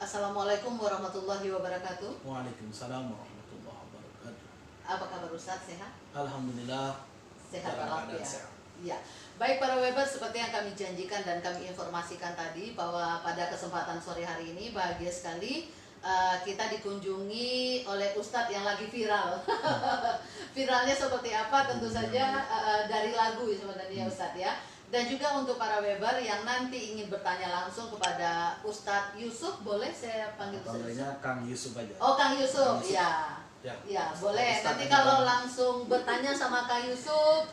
Assalamualaikum warahmatullahi wabarakatuh. Waalaikumsalam warahmatullahi wabarakatuh. Apa kabar Ustaz? Sehat? Alhamdulillah. Sehat dalam keadaan walafiat. sehat. Ya. Baik para Weber, seperti yang kami janjikan dan kami informasikan tadi bahwa pada kesempatan sore hari ini bahagia sekali kita dikunjungi oleh Ustadz yang lagi viral. Viralnya seperti apa? Tentu saja dari lagu sebenarnya Ustadz ya. Dan juga untuk para Weber yang nanti ingin bertanya langsung kepada Ustadz Yusuf, boleh saya panggil Panggilnya Kang Yusuf aja. Oh, Kang Yusuf, Kang Yusuf. ya. Ya. Ya, boleh. Ustadz Nanti aja kalau boleh. langsung bertanya sama Kang Yusuf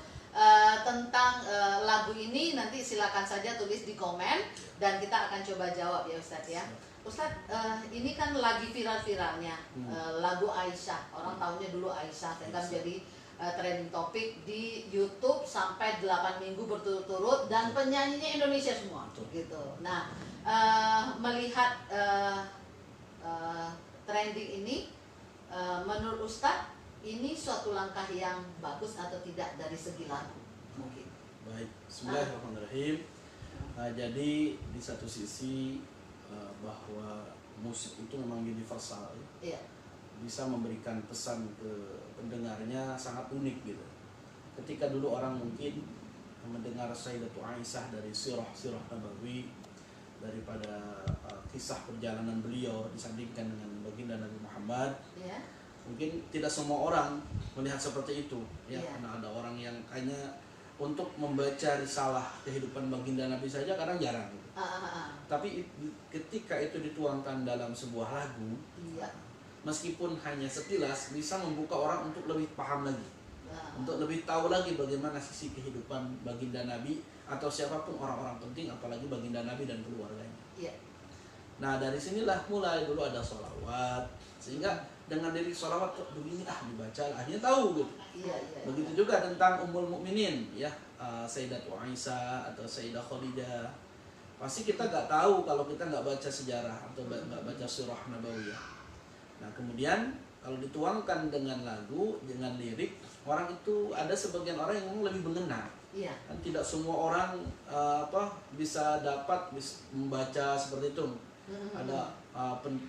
tentang lagu ini, nanti silakan saja tulis di komen dan kita akan coba jawab ya Ustadz ya. Ustadz, ini kan lagi viral-viralnya lagu Aisyah. Orang tahunya dulu Aisyah, sehingga menjadi trending topik di YouTube sampai 8 minggu berturut-turut dan penyanyinya Indonesia semua gitu. Nah, melihat trending ini, menurut Ustadz ini suatu langkah yang bagus atau tidak dari segi lagu mungkin? Baik, bismillahirrahmanirrahim. Jadi di satu sisi bahwa musik itu memang universal ya. Iya. Bisa memberikan pesan ke pendengarnya sangat unik gitu. Ketika dulu orang mungkin mendengar Sayyidatu Aisyah dari sirah-sirah Nabawi, daripada kisah perjalanan beliau disandingkan dengan baginda Nabi Muhammad, Iya. mungkin tidak semua orang melihat seperti itu ya. Iya. Karena ada orang yang hanya untuk membaca risalah kehidupan baginda Nabi saja kadang jarang gitu. Tapi ketika itu dituangkan dalam sebuah lagu, Iya. meskipun hanya sekilas, bisa membuka orang untuk lebih paham lagi, untuk lebih tahu lagi bagaimana sisi kehidupan baginda Nabi atau siapapun orang-orang penting, apalagi baginda Nabi dan keluarganya. Iya. Nah dari sinilah mulai dulu ada sholawat, sehingga dengan lirik sholawat begini dibaca akhirnya tahu gitu. Iya, iya. Begitu juga tentang Ummul Mukminin ya, Sayyidatu Aisyah atau Sayyidah Khadidah. Pasti kita nggak tahu kalau kita nggak baca sejarah atau nggak baca surah Nabawiyah. Nah kemudian kalau dituangkan dengan lagu, dengan lirik, orang itu ada sebagian orang yang memang lebih mengena. Iya. Kan tidak semua orang bisa dapat membaca seperti itu. Ada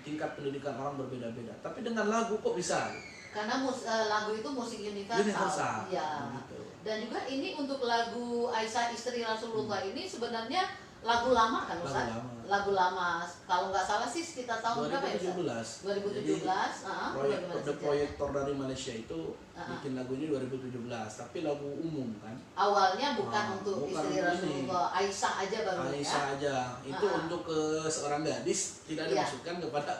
tingkat pendidikan orang berbeda-beda. Tapi dengan lagu kok bisa? Karena lagu itu musik universal. Iya. Gitu. Dan juga ini untuk lagu Aisyah istri Rasulullah ini sebenarnya lagu lama kan Ustaz? Lagu lama. Kalau nggak salah sih sekitar tahun berapa ya Ustaz? 2017. Jadi proyektor dari Malaysia itu bikin lagu ini 2017, tapi lagu umum kan. Awalnya bukan untuk bukan istri Rasulullah, Aisyah aja baru Aisyah ya. aja. Itu untuk seorang gadis, tidak Iya. dimaksudkan kepada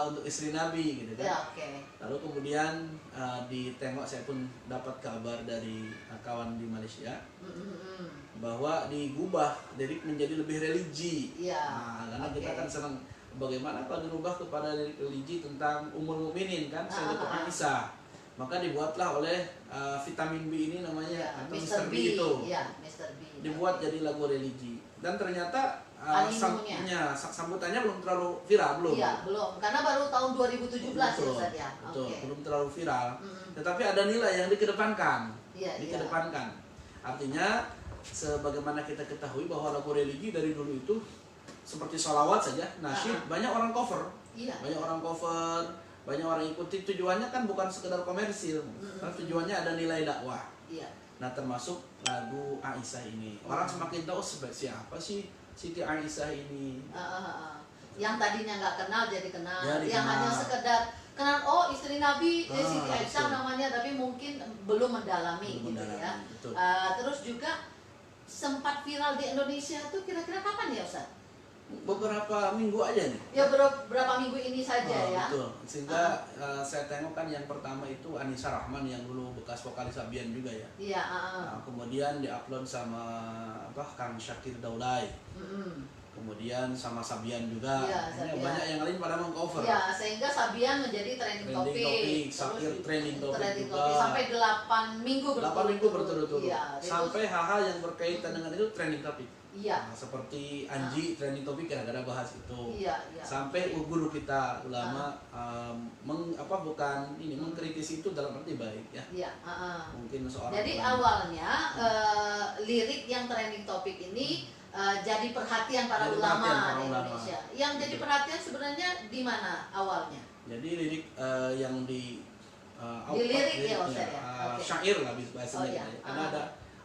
untuk istri Nabi gitu kan. Ya, oke. Lalu kemudian ditengok, saya pun dapat kabar dari kawan di Malaysia bahwa digubah lirik menjadi lebih religi. Iya. Karena kita kan senang bagaimana kalau dirubah kepada lirik religi tentang Ummul Mukminin kan, Sayyidatu Aisyah. Maka dibuatlah oleh vitamin B ini namanya, atau Mr. B itu. Iya, Mr. B. Dibuat jadi lagu religi. Dan ternyata sambutannya belum terlalu viral, belum. Iya, belum. Karena baru tahun 2017 ya Ustaz ya. Betul, Oke. belum terlalu viral. Tetapi ada nilai yang dikedepankan. Iya, Dikedepankan. Artinya sebagaimana kita ketahui bahwa lagu religi dari dulu itu seperti sholawat saja, nasyid, banyak orang cover. Iya. Banyak orang cover, banyak orang ikuti. Tujuannya kan bukan sekedar komersil, tapi tujuannya ada nilai dakwah. Iya. Nah termasuk lagu Aisyah ini, orang semakin tahu siapa sih Siti Aisyah ini. Yang tadinya nggak kenal jadi kenal, Jadi yang kenal. hanya sekedar kenal, oh istri Nabi Siti Aisyah betul. namanya, tapi mungkin belum mendalami gitu ya. Betul. Terus juga sempat viral di Indonesia tuh kira-kira kapan ya Ustaz? Beberapa minggu aja nih. Ya berapa minggu ini saja ya. Betul. Sehingga saya tengok kan yang pertama itu Anissa Rahman yang dulu bekas vokalis Sabian juga ya. Iya. Nah, kemudian diupload sama Kang Syakir Daulay. Kemudian sama Sabian juga. Iya, Akhirnya Sabian. banyak yang lain pada mengcover. Ya, sehingga Sabian menjadi trending topik. Syakir trending topik Trending juga. topik sampai 8 minggu 8 minggu berturut-turut. Iya, itu- Sampai hal-hal yang berkaitan dengan itu trending topik. Iya. Nah, seperti Anji trending topik kadang-kadang bahas itu. Iya. Sampai guru kita ulama mengkritisi itu dalam arti baik ya. Iya. Mungkin seorang Jadi ulama. awalnya lirik yang trending topik ini jadi perhatian para Jadi ulama perhatian para di ulama. Indonesia. Yang jadi perhatian sebenarnya di mana awalnya? Jadi lirik yang di lirik ya, Ustaz, ya? Oke. syair lah bahasanya. Oh, iya. Karena ada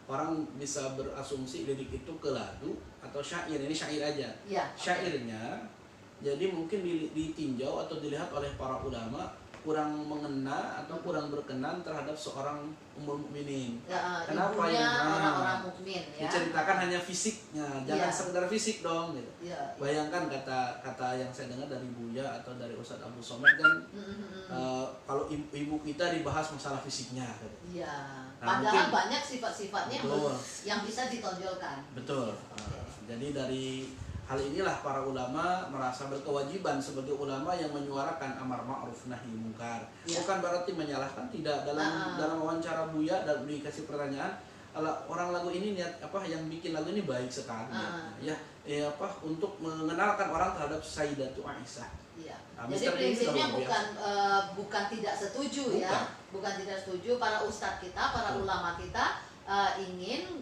orang bisa berasumsi lirik itu ke lagu atau syair. Ini syair aja. Ya, Syairnya jadi mungkin ditinjau atau dilihat oleh para ulama kurang mengena atau kurang berkenan terhadap seorang ummul mukminin. Ya, Kenapa ibunya ya? orang-orang mukmin ya. Diceritakan hanya fisiknya, jangan Iya. sekedar fisik dong gitu. Ya, Bayangkan kata yang saya dengar dari Buya atau dari Ustadz Abu Somad kan, kalau ibu kita dibahas masalah fisiknya gitu. Iya. Nah, Padahal mungkin- banyak sifat-sifatnya Betul. yang bisa ditonjolkan. Betul. Jadi dari hal inilah para ulama merasa berkewajiban sebagai ulama yang menyuarakan amar ma'ruf nahi mungkar. Ya. Bukan berarti menyalahkan, tidak. Dalam wawancara Buya dan dikasih pertanyaan, orang lagu ini niat apa yang bikin lagu ini baik sekali. Ya untuk mengenalkan orang terhadap Sayyidatu Aisyah. Iya. Nah, Jadi Mr. Bean prinsipnya luar biasa. bukan tidak setuju Bukan. ya, bukan tidak setuju. Para ustadz kita, para Betul. ulama kita ingin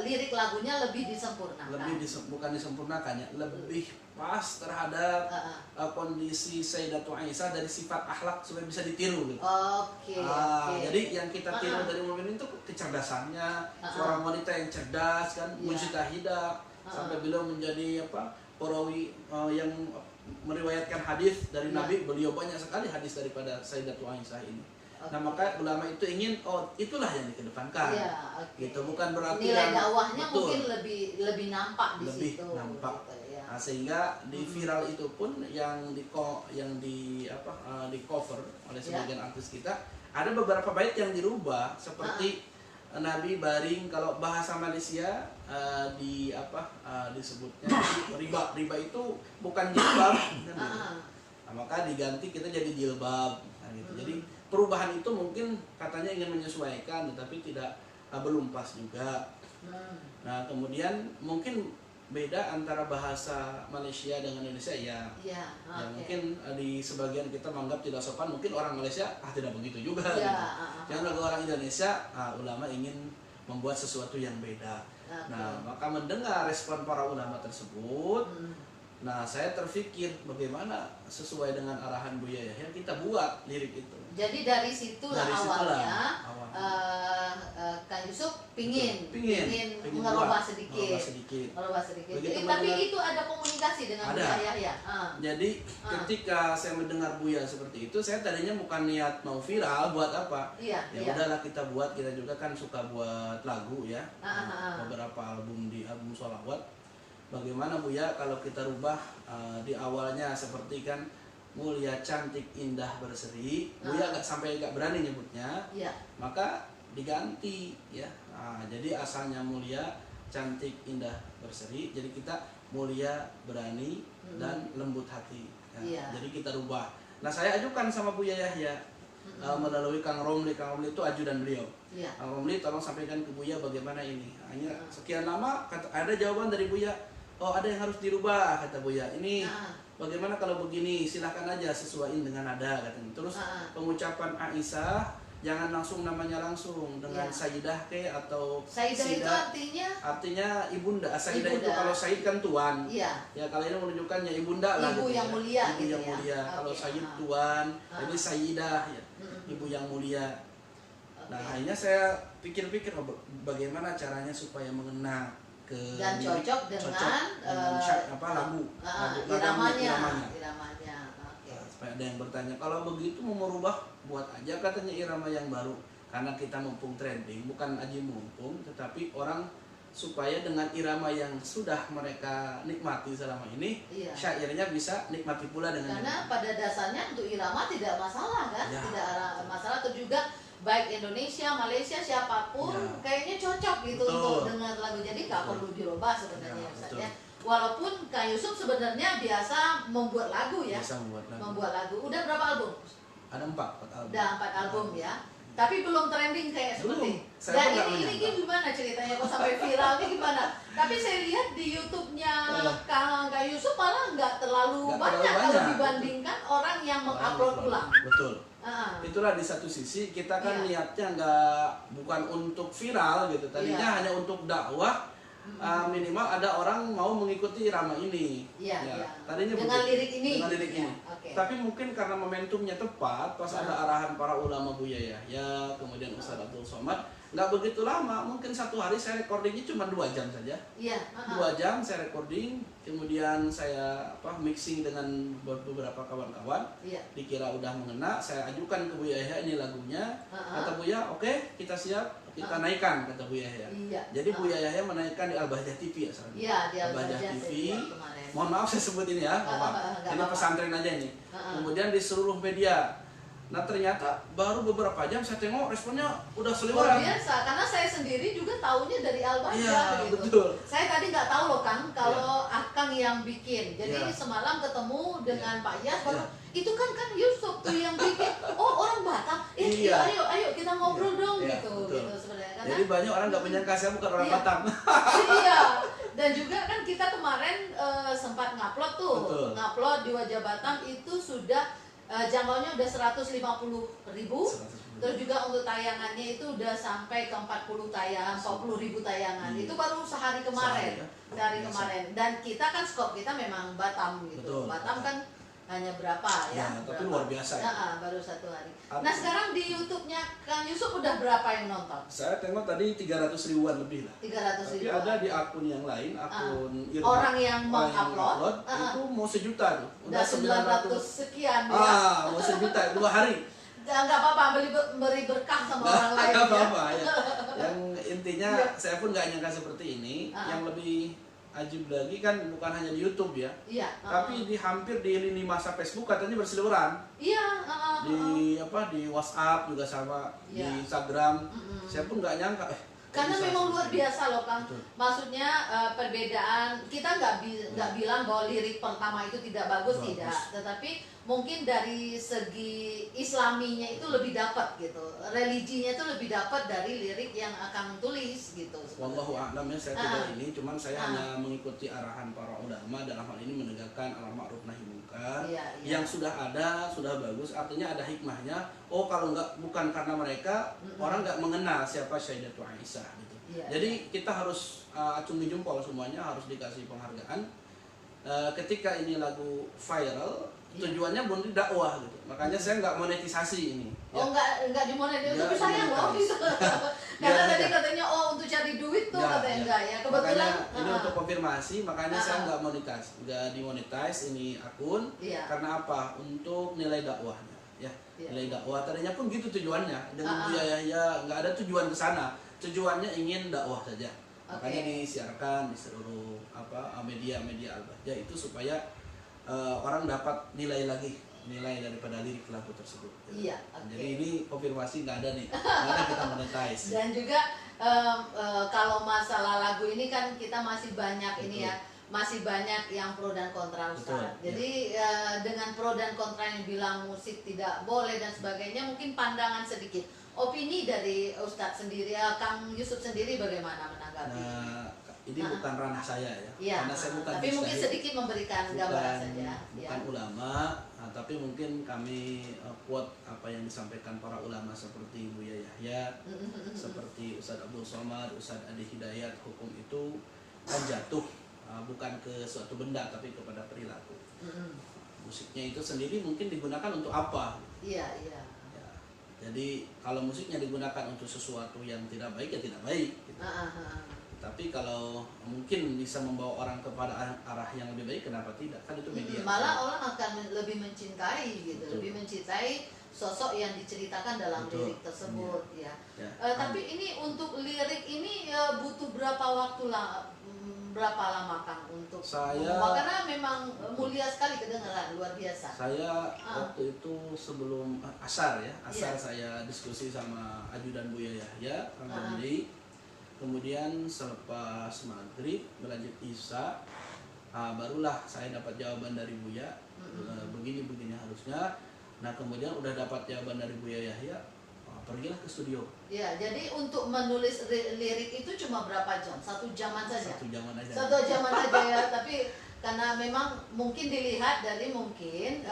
lirik lagunya lebih disempurnakan. Bukan disempurnakan ya, lebih pas terhadap kondisi Sayyidatu Aisyah dari sifat akhlak supaya bisa ditiru gitu. Oke. Jadi yang kita tiru dari momen itu kecerdasannya, seorang wanita yang cerdas kan, Iya. mujtahidah, sampai beliau menjadi perawi yang meriwayatkan hadis dari Iya. Nabi. Beliau banyak sekali hadis daripada Sayyidatu Aisyah ini. Oke. Nah, maka ulama itu ingin itulah yang dikedepankan. Iya, oke. Gitu, bukan berarti nilai yang- dakwahnya betul. mungkin lebih nampak di Lebih situ. nampak. Gitu, ya. Nah, sehingga di viral itu pun yang di cover oleh sebagian artis kita, ada beberapa bait yang dirubah seperti Nabi baring, kalau bahasa Malaysia disebutnya riba itu bukan jilbab kan gitu. Nah, maka diganti kita jadi jilbab gitu. Jadi perubahan itu mungkin katanya ingin menyesuaikan tetapi belum pas juga. Nah, kemudian mungkin beda antara bahasa Malaysia dengan Indonesia ya. Iya, Ya oke. mungkin di sebagian kita menganggap tidak sopan, mungkin orang Malaysia tidak begitu juga. Iya, Gitu. Yang bagi orang Indonesia, ulama ingin membuat sesuatu yang beda. Oke. Nah, maka mendengar respon para ulama tersebut, nah saya terpikir bagaimana sesuai dengan arahan Buya Yahya kita buat lirik itu. Jadi dari situlah Dari situlah awalnya awalnya. Kang Yusuf pingin buat, merubah sedikit. Begitu Tapi mendengar- itu ada komunikasi dengan Ada. Buya Yahya. Jadi ketika saya mendengar Buya seperti itu, saya tadinya bukan niat mau viral buat apa. Iya, Ya iya. udahlah kita buat, kita juga kan suka buat lagu ya. Ah. Beberapa album di album sholawat. Bagaimana Buya kalau kita rubah di awalnya seperti kan mulia, cantik, indah, berseri. Buya nggak berani nyebutnya. Iya. Maka diganti ya. Jadi asalnya mulia, cantik, indah, berseri. Jadi kita mulia, berani, dan lembut hati. Ya. Iya. Jadi kita rubah. Nah, saya ajukan sama Buya Yahya melalui Kang Romli. Kang Romli itu ajudan beliau. Iya. Kang Romli tolong sampaikan ke Buya bagaimana ini. Hanya sekian lama ada jawaban dari Buya. Oh, ada yang harus dirubah kata Buya. Ini bagaimana kalau begini? Silahkan aja sesuaiin dengan nada katanya. Terus pengucapan Aisyah jangan langsung namanya langsung dengan Ya. Sayyidah atau Sayyidah itu Sidah. artinya Ibunda. Sayyidah itu Ibunda. kalau Sayyid kan tuan. iya. Ya kalau ini menunjukkannya ibunda lah. Ibu gitu yang ya. mulia Ibu gitu yang ya. mulia. Kalau Oke. Sayyid tuan, jadi Sayyidah ya. Ibu yang mulia. Nah, akhirnya saya pikir-pikir bagaimana caranya supaya mengena ke Dan cocok dengan, lagu iramanya. Oke. Nah, supaya ada yang bertanya kalau begitu mau merubah buat aja katanya irama yang baru karena kita mumpung trending, bukan aji mumpung tetapi orang supaya dengan irama yang sudah mereka nikmati selama ini, Iya. syairnya bisa nikmati pula dengan Karena pada dasarnya untuk irama tidak masalah kan, Ya. tidak ada masalah. Atau juga baik Indonesia, Malaysia, siapapun Ya. kayaknya cocok gitu Betul. untuk dengar lagu. Jadi nggak Betul. perlu dirubah sebenarnya Ya, Ustaz, betul. ya. Walaupun Kang Yusuf sebenarnya biasa membuat lagu ya, bisa membuat lagu. membuat lagu. Udah berapa album? Ada 4 album. Udah 4 album ya. Tapi belum trending kayak Belum. seperti. Saya Dan pun nggak ini menyangka. gimana ceritanya kok sampai viral ini gimana? Tapi saya lihat di YouTube-nya Kang Yusuf malah nggak terlalu Nggak banyak terlalu kalau banyak. dibandingkan orang yang mengupload ulang. Betul. Ah. Itulah di satu sisi kita kan Iya. niatnya bukan untuk viral gitu. Tadinya Iya. hanya untuk dakwah minimal ada orang mau mengikuti irama ini. Iya, Ya, iya. tadinya Dengan begitu. lirik ini. Dengan lirik Ya, ini. oke. Tapi mungkin karena momentumnya tepat, pas ada arahan para ulama Buya Yahya, kemudian Ustaz Abdul Somad, nggak begitu lama, mungkin satu hari saya recordingnya cuma 2 jam saja. Iya. 2 jam saya recording, kemudian saya mixing dengan beberapa kawan-kawan. Iya. Dikira udah mengena, saya ajukan ke Buya Yahya ini lagunya. Kata Buya, oke, kita siap, kita naikkan, kata Buya Yahya. Iya. Jadi Buya Yahya menaikkan di Al-Bahjah TV ya sekarang. Iya, di Al-Bahjah Al-Bahjah TV. saya lihat kemarin. Mohon maaf saya sebut ini ya, maaf. nggak Ini apa-apa. pesantren aja ini. Kemudian di seluruh media. Nah ternyata baru beberapa jam saya tengok responnya udah Luar seliweran. biasa, karena saya sendiri juga taunya dari Al-Bahjah Iya, gitu. betul. Saya tadi nggak tahu loh Kang, kalau Akang yang bikin. Jadi Iya. semalam ketemu dengan Iya. Pak Yas, baru Iya. itu kan Kang Yusuf tuh yang bikin. Oh orang Batam, Iya. ayo kita ngobrol Iya. dong Iya, gitu, betul. gitu sebenarnya. Karena Jadi banyak orang nggak menyangka saya bukan orang Iya. Batam. iya, dan juga kan kita kemarin sempat ngupload tuh, Betul. ngupload di Wajah Batam itu sudah jangkaunya udah 150.000. Terus juga untuk tayangannya itu udah sampai ke 40 tayangan, 40.000 tayangan. Itu baru sehari kemarin. Sehari Biasa. kemarin. Dan kita kan skop kita memang Batam gitu. Betul. Batam kan hanya berapa ya? Ya, tapi Berapa? luar biasa ya. Ya, baru 1 hari. Apa? Nah, sekarang di YouTube-nya Kang Yusuf udah berapa yang nonton? Saya tengok tadi 300 ribuan lebih lah. 300.000. Tapi ada di akun yang lain, akun Irma. Orang yang Orang mengupload, itu mau 1 juta tuh. udah 900 sekian ya. Mau 1 juta 2 hari. Nggak apa-apa, beri berkah sama orang lain. Nggak ya. apa-apa ya. Yang intinya Iya. saya pun nggak nyangka seperti ini. Yang lebih ajib lagi kan bukan hanya di YouTube ya, Iya. tapi di hampir di lini masa Facebook katanya berseliweran. Iya. Di WhatsApp juga sama, Iya. di Instagram. Saya pun nggak nyangka. Karena bisa memang luar seperti ini. biasa loh Kang. Betul. Maksudnya perbedaan kita nggak bilang bahwa lirik pertama itu tidak bagus, Bagus. tidak. Tetapi mungkin dari segi Islaminya itu lebih dapat gitu. Religinya itu lebih dapat dari lirik yang akan tulis gitu. Wallahu a'lam ya, saya tidak ini, cuman saya Ah. hanya mengikuti arahan para ulama dalam hal ini menegakkan amar ma'ruf nahi munkar. Iya, iya. Yang sudah ada, sudah bagus, artinya ada hikmahnya. Oh kalau bukan karena mereka, orang nggak mengenal siapa Sayyidatu Aisyah gitu. Iya, Jadi kita harus acungi jempol semuanya, harus dikasih penghargaan. Ketika ini lagu viral, Iya. tujuannya bukan dakwah gitu. Makanya saya nggak monetisasi ini. Oh nggak dimonetisasi, Nggak tapi sayang loh dimonetisasi. gitu. Karena Nggak, tadi nggak. katanya untuk cari duit tuh Ya, katanya ya. enggak ya. Kebetulan Makanya ini untuk konfirmasi, makanya saya nggak dimonetize ini akun. Iya. Karena apa? Untuk nilai dakwahnya, ya. Iya. Nilai dakwah tadinya pun gitu tujuannya. Dengan Buya Yahya nggak ada tujuan ke sana. Tujuannya ingin dakwah saja. Makanya disiarkan di seluruh media-media Al-Bahjah itu supaya orang dapat nilai daripada lirik lagu tersebut. Iya, Jadi ini konfirmasi nggak ada nih, nggak ada kita monetize. Dan juga kalau masalah lagu ini kan kita masih banyak ini ya, masih banyak yang pro dan kontra Ustaz. Betul, Jadi dengan pro dan kontra yang bilang musik tidak boleh dan sebagainya, mungkin pandangan sedikit. Opini dari Ustadz sendiri, Kang Yusuf sendiri bagaimana menanggapi? Nah, ini bukan ranah saya ya, Iya, karena saya bukan tapi mungkin mujtahid, sedikit memberikan gambaran saja. bukan ulama, tapi mungkin kami quote apa yang disampaikan para ulama seperti Buya Yahya, seperti Ustadz Abdul Somad, Ustadz Adi Hidayat, hukum itu kan jatuh bukan ke suatu benda tapi kepada perilaku. Musiknya itu sendiri mungkin digunakan untuk apa? Iya, iya. Ya, jadi kalau musiknya digunakan untuk sesuatu yang tidak baik ya tidak baik. Gitu. Tapi kalau mungkin bisa membawa orang kepada arah yang lebih baik, kenapa tidak? Kan itu media. Malah orang akan lebih mencintai gitu, Betul. lebih mencintai sosok yang diceritakan dalam Betul. lirik tersebut ya. Ya. Tapi ini untuk lirik ini butuh berapa waktu lah? Berapa lama Kang untuk Saya- membawa? Karena memang mulia sekali kedengaran, luar biasa. Saya waktu itu sebelum asar ya, asar Iya. saya diskusi sama ajudan Buya Yahya, Kang Ramli. Kemudian selepas maghrib berlanjut isya, barulah saya dapat jawaban dari Buya, begini harusnya. Nah kemudian udah dapat jawaban dari Buya Yahya, pergilah ke studio. Ya, jadi untuk menulis lirik itu cuma berapa jam? 1 jaman saja. 1 jaman aja. 1 jaman aja ya, tapi karena memang mungkin dilihat dari mungkin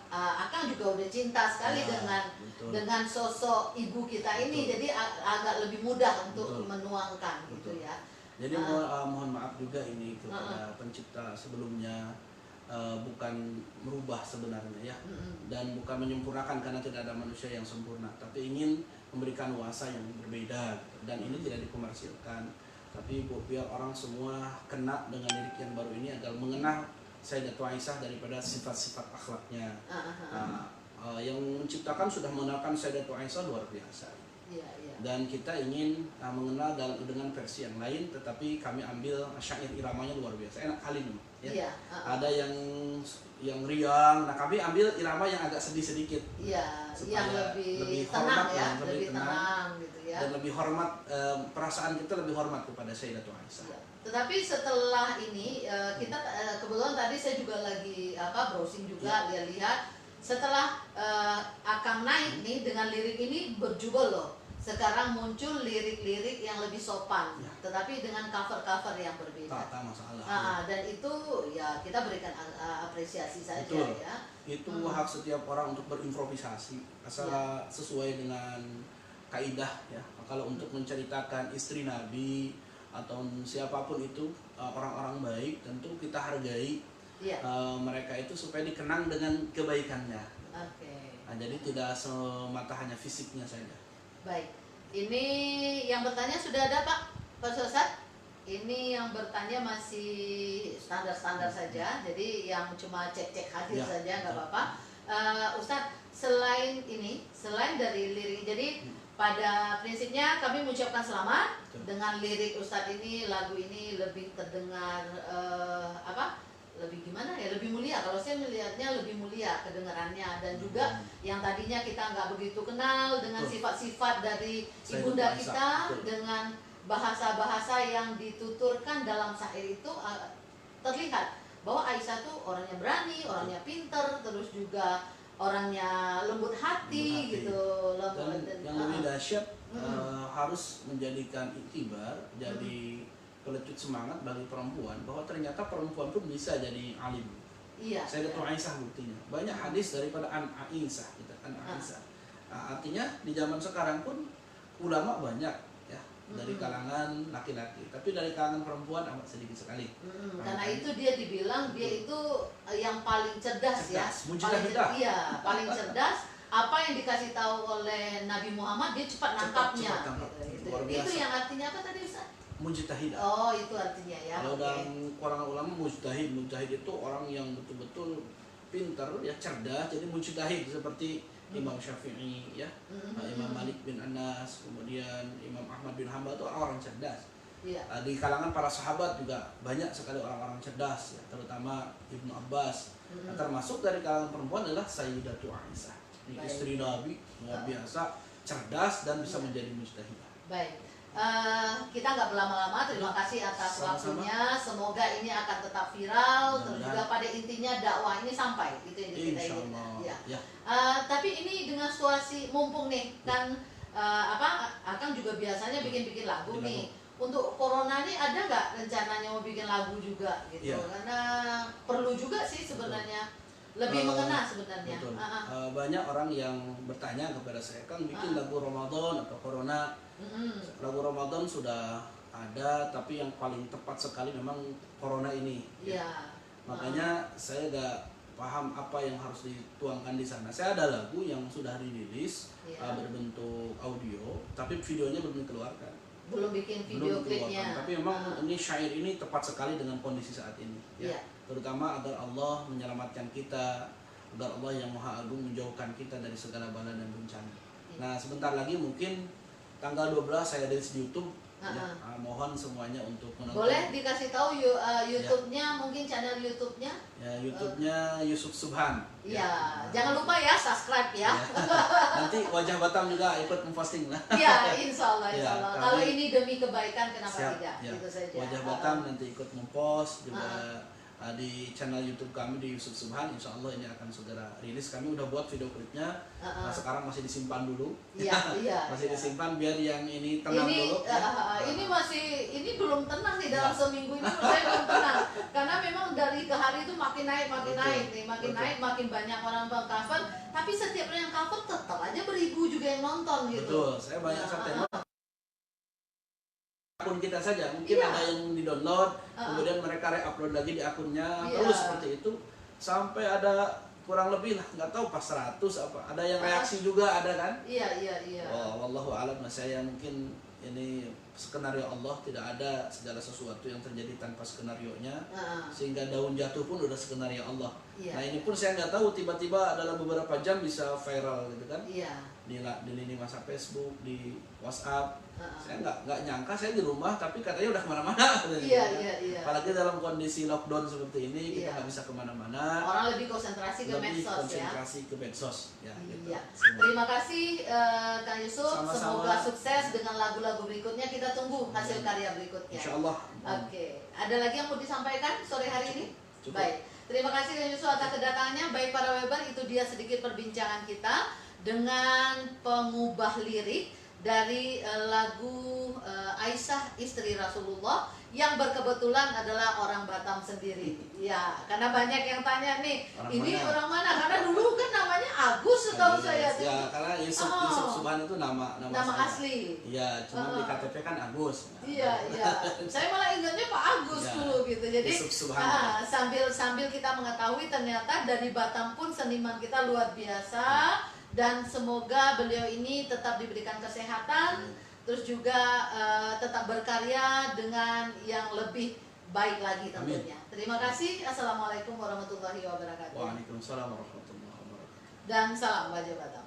Akang juga udah cinta sekali Ya, betul. dengan sosok ibu kita ini, Betul. jadi agak lebih mudah untuk Betul. menuangkan gitu Betul. ya. Jadi mohon maaf juga ini kepada pencipta sebelumnya, bukan merubah sebenarnya ya, dan bukan menyempurnakan karena tidak ada manusia yang sempurna, tapi ingin memberikan nuansa yang berbeda gitu. Dan ini tidak dikomersilkan, tapi biar orang semua kena dengan lirik yang baru ini agar mengenal Sayyidatul Aisyah daripada sifat-sifat akhlaknya. Yang menciptakan sudah mengenalkan Sayyidatul Aisyah luar biasa. Dan kita ingin mengenal dengan versi yang lain, tetapi kami ambil syair iramanya luar biasa, enak kali nih ya. Ada yang riang, nah kami ambil irama yang agak sedih sedikit, yang lebih tenang ya, lebih tenang gitu ya, dan lebih hormat, perasaan kita lebih hormat kepada Sayyidatul Aisyah. Tetapi setelah ini kita kebetulan tadi saya juga lagi browsing juga, lihat setelah Akang naik nih dengan lirik ini berjubel loh. Sekarang muncul lirik-lirik yang lebih sopan, tetapi dengan cover-cover yang berbeda. Tak masalah. Dan itu ya kita berikan apresiasi saja. Betul. Ya. Itu hak setiap orang untuk berimprovisasi, asal sesuai dengan kaidah ya. Kalau untuk menceritakan istri Nabi atau siapapun itu orang-orang baik, tentu kita hargai mereka itu supaya dikenang dengan kebaikannya. Nah, jadi tidak semata hanya fisiknya saja. Baik, ini yang bertanya sudah ada Pak Ustadz. Ini yang bertanya masih standar-standar saja, jadi yang cuma cek-cek hadir saja nggak apa-apa. Ustadz, selain dari lirik, jadi pada prinsipnya kami mengucapkan selamat dengan lirik Ustadz ini, lagu ini lebih terdengar lebih gimana ya, lebih mulia. Kalau saya melihatnya lebih mulia kedengarannya, dan juga yang tadinya kita nggak begitu kenal dengan sifat-sifat dari ibunda kita, dengan bahasa-bahasa yang dituturkan dalam syair itu terlihat bahwa Aisyah tuh orangnya berani, orangnya pinter, terus juga orangnya lembut hati gitu. Dan yang lebih dahsyat harus menjadikan iktibar, jadi pelecut semangat bagi perempuan bahwa ternyata perempuan pun bisa jadi alim. Sayyidatul Aisyah buktinya. Banyak hadis daripada Aisyah, gitu kan, Aisyah. Artinya di zaman sekarang pun ulama banyak ya, dari kalangan laki-laki, tapi dari kalangan perempuan amat sedikit sekali. Karena itu dia dibilang dia itu yang paling cerdas ya. Paling cerdas. Apa yang dikasih tahu oleh Nabi Muhammad dia cepat nangkapnya. Itu yang artinya apa tadi Ustaz? Mujtahid. Oh, itu artinya ya. Kalau dalam kalangan ulama mujtahid itu orang yang betul-betul pintar ya, cerdas. Jadi mujtahid seperti Imam Syafi'i ya, Imam Malik bin Anas, kemudian Imam Ahmad bin Hanbal itu orang cerdas. Di kalangan para sahabat juga banyak sekali orang-orang cerdas ya, terutama Ibnu Abbas. Termasuk dari kalangan perempuan adalah Sayyidatul Aisyah, istri Nabi, luar biasa cerdas dan bisa menjadi mujtahid. Baik. Kita nggak berlama-lama, terima kasih atas waktunya. Semoga ini akan tetap viral, dan juga pada intinya dakwah ini sampai, itu yang kita ingin. Tapi ini dengan situasi mumpung nih kan, Akang juga biasanya bikin lagu nih. Untuk corona ini ada nggak rencananya mau bikin lagu juga gitu? Karena perlu juga sih sebenarnya. Lebih mengena sebenarnya. Banyak orang yang bertanya kepada saya, Kang bikin lagu Ramadan atau Corona. Lagu Ramadan sudah ada, tapi yang paling tepat sekali memang Corona ini. Makanya saya gak paham apa yang harus dituangkan di sana. Saya ada lagu yang sudah dirilis berbentuk audio, tapi videonya belum dikeluarkan. Belum bikin video klipnya. Tapi memang ini syair ini tepat sekali dengan kondisi saat ini. Terutama agar Allah menyelamatkan kita, agar Allah yang Maha Agung menjauhkan kita dari segala bala dan bencana. Nah, sebentar lagi mungkin tanggal 12 saya rilis di YouTube. Mohon semuanya untuk menonton. Boleh dikasih tahu YouTube-nya, mungkin channel YouTube-nya? Ya, YouTube-nya Yusuf Subhan. Jangan lupa ya subscribe ya. Nanti Wajah Batam juga ikut memposting lah. Insya Allah. Kalau ini demi kebaikan, kenapa tidak? Itu saja. Wajah Batam nanti ikut mempost juga. Di channel YouTube kami di Yusuf Subhan, insya Allah ini akan segera rilis. Kami udah buat video klipnya, sekarang masih disimpan dulu. Masih disimpan biar yang ini tenang dulu. Ini belum tenang nih dalam seminggu ini, saya belum tenang. Karena memang dari ke hari itu makin naik nih, makin banyak orang cover. Tapi setiap yang cover tetap aja beribu juga yang nonton gitu. Betul, saya banyak September. Pun akun kita saja. Mungkin Iya. ada yang di-download, kemudian mereka re-upload lagi di akunnya, Iya. terus seperti itu sampai ada kurang lebih lah, nggak tahu pas 100 apa. Ada yang reaksi juga ada kan? Iya. Oh, wallahu alam. Saya mungkin ini skenario Allah, tidak ada segala sesuatu yang terjadi tanpa skenarionya, sehingga daun jatuh pun udah skenario Allah. Iya. Nah ini pun saya nggak tahu, tiba-tiba dalam beberapa jam bisa viral gitu kan, Iya. di lini masa Facebook, di WhatsApp. Saya nggak nyangka, saya di rumah tapi katanya udah kemana-mana. Iya. Apalagi dalam kondisi lockdown seperti ini, kita Iya. nggak bisa kemana-mana. Orang lebih konsentrasi ke Lebih medsos konsentrasi ke medsos ya. Gitu. Iya. Semua. Terima kasih Kang Yusuf. Sama-sama. Semoga sukses dengan lagu-lagu berikutnya. Kita tunggu hasil karya berikutnya. Insya Allah. Oke. Ada lagi yang mau disampaikan sore hari ini? Cukup. Baik. Terima kasih Kang Yusuf atas kedatangannya. Baik para Weber, itu dia sedikit perbincangan kita dengan pengubah lirik dari lagu Aisyah istri Rasulullah yang berkebetulan adalah orang Batam sendiri. Ya, karena banyak yang tanya nih, Orang ini mana? orang mana? Karena dulu kan namanya Agus, setahu saya. Ya, karena Yusuf Subhan itu nama saya. Asli. Iya, cuma di KTP kan Agus. Iya. Saya malah ingatnya Pak Agus Ya, dulu gitu. Jadi Yusuf Subhan. sambil kita mengetahui ternyata dari Batam pun seniman kita luar biasa, dan semoga beliau ini tetap diberikan kesehatan, terus juga tetap berkarya dengan yang lebih baik lagi tentunya. Amin. Terima kasih. Assalamualaikum warahmatullahi wabarakatuh. Waalaikumsalam warahmatullahi wabarakatuh. Dan salam Baja Batam.